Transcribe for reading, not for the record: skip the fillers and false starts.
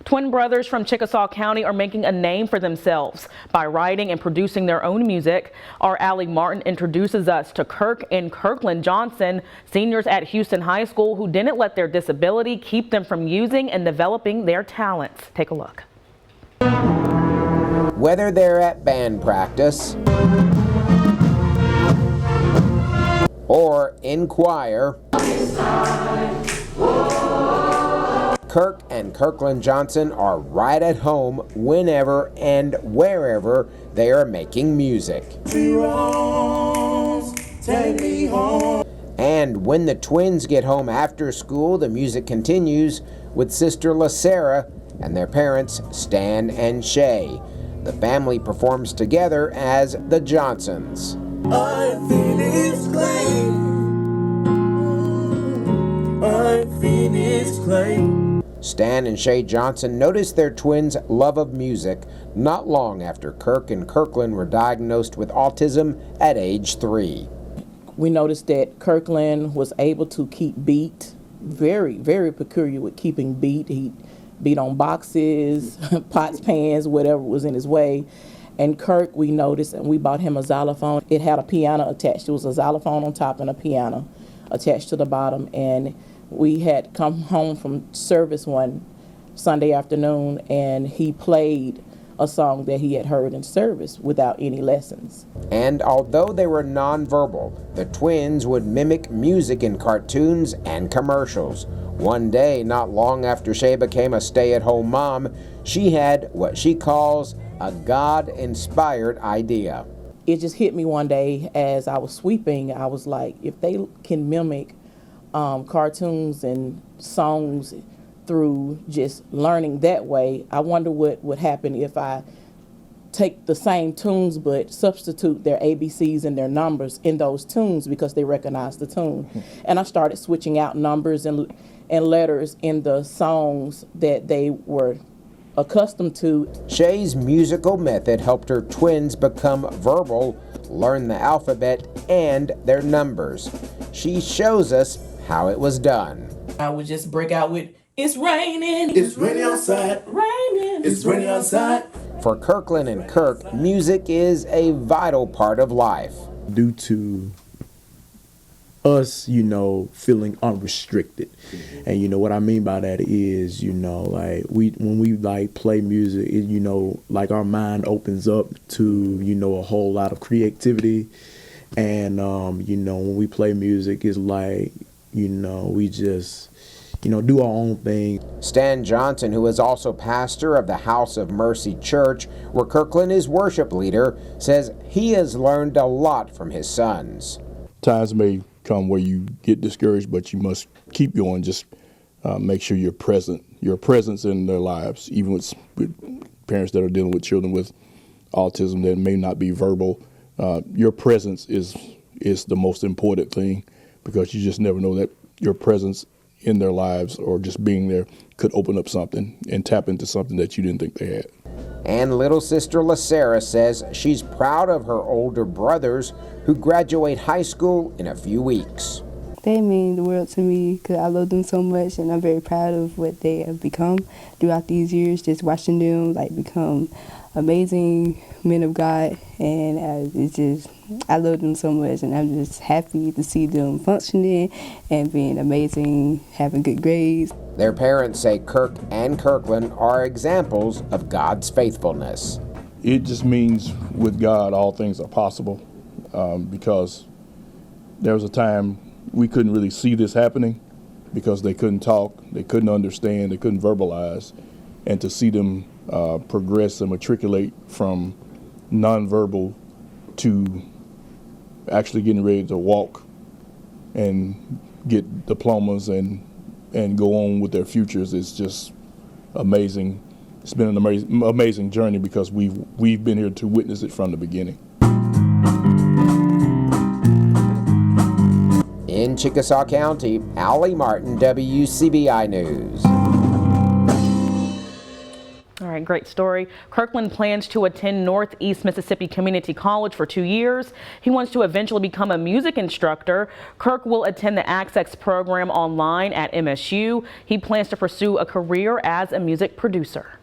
Twin brothers from Chickasaw County are making a name for themselves by writing and producing their own music. Our Allie Martin introduces us to Kirk and Kirkland Johnson, seniors at Houston High School who didn't let their disability keep them from using and developing their talents. Take a look. Whether they're at band practice or in choir, Kirk and Kirkland Johnson are right at home whenever and wherever they are making music. And when the twins get home after school, the music continues with Sister LaSarah and their parents, Stan and Shay. The family performs together as the Johnsons. I finished clay. I finished clay. Stan and Shay Johnson noticed their twins' love of music not long after Kirk and Kirkland were diagnosed with autism at age 3. We noticed that Kirkland was able to keep beat, very, very peculiar with keeping beat. He beat on boxes, pots, pans, whatever was in his way. And Kirk, we noticed, and we bought him a xylophone. It had a piano attached. It was a xylophone on top and a piano attached to the bottom. And we had come home from service one Sunday afternoon, and he played a song that he had heard in service without any lessons. And although they were nonverbal, the twins would mimic music in cartoons and commercials. One day, not long after Shay became a stay-at-home mom, she had what she calls a God-inspired idea. It just hit me one day as I was sweeping. I was like, if they can mimic cartoons and songs through just learning that way, I wonder what would happen if I take the same tunes but substitute their ABCs and their numbers in those tunes because they recognize the tune. And I started switching out numbers and letters in the songs that they were accustomed to. Shay's musical method helped her twins become verbal, learn the alphabet and their numbers. She shows us how it was done. I would just break out with, "It's raining, it's raining outside, raining, it's raining outside." For Kirkland and Kirk, music is a vital part of life. Due to us, feeling unrestricted. And what I mean by that is, like when we like play music, like our mind opens up to, a whole lot of creativity. And, when we play music, it's like, we just, do our own thing. Stan Johnson, who is also pastor of the House of Mercy Church, where Kirkland is worship leader, says he has learned a lot from his sons. Times may come where you get discouraged, but you must keep going. Just make sure you're present. Your presence in their lives, even with parents that are dealing with children with autism that may not be verbal. Your presence is the most important thing, because you just never know that your presence in their lives or just being there could open up something and tap into something that you didn't think they had. And little sister LaSarah says she's proud of her older brothers who graduate high school in a few weeks. They mean the world to me because I love them so much, and I'm very proud of what they have become throughout these years, just watching them become amazing men of God, and I love them so much, and I'm just happy to see them functioning and being amazing, having good grades. Their parents say Kirk and Kirkland are examples of God's faithfulness. It just means with God all things are possible, because there was a time we couldn't really see this happening because they couldn't talk, they couldn't understand, they couldn't verbalize, and to see them progress and matriculate from nonverbal to actually getting ready to walk and get diplomas and go on with their futures is just amazing. It's been an amazing journey because we've been here to witness it from the beginning. In Chickasaw County, Allie Martin, WCBI News. All right. right, great story. Kirkland plans to attend Northeast Mississippi Community College for 2 years. He wants to eventually become a music instructor. Kirk will attend the Access program online at MSU. He plans to pursue a career as a music producer.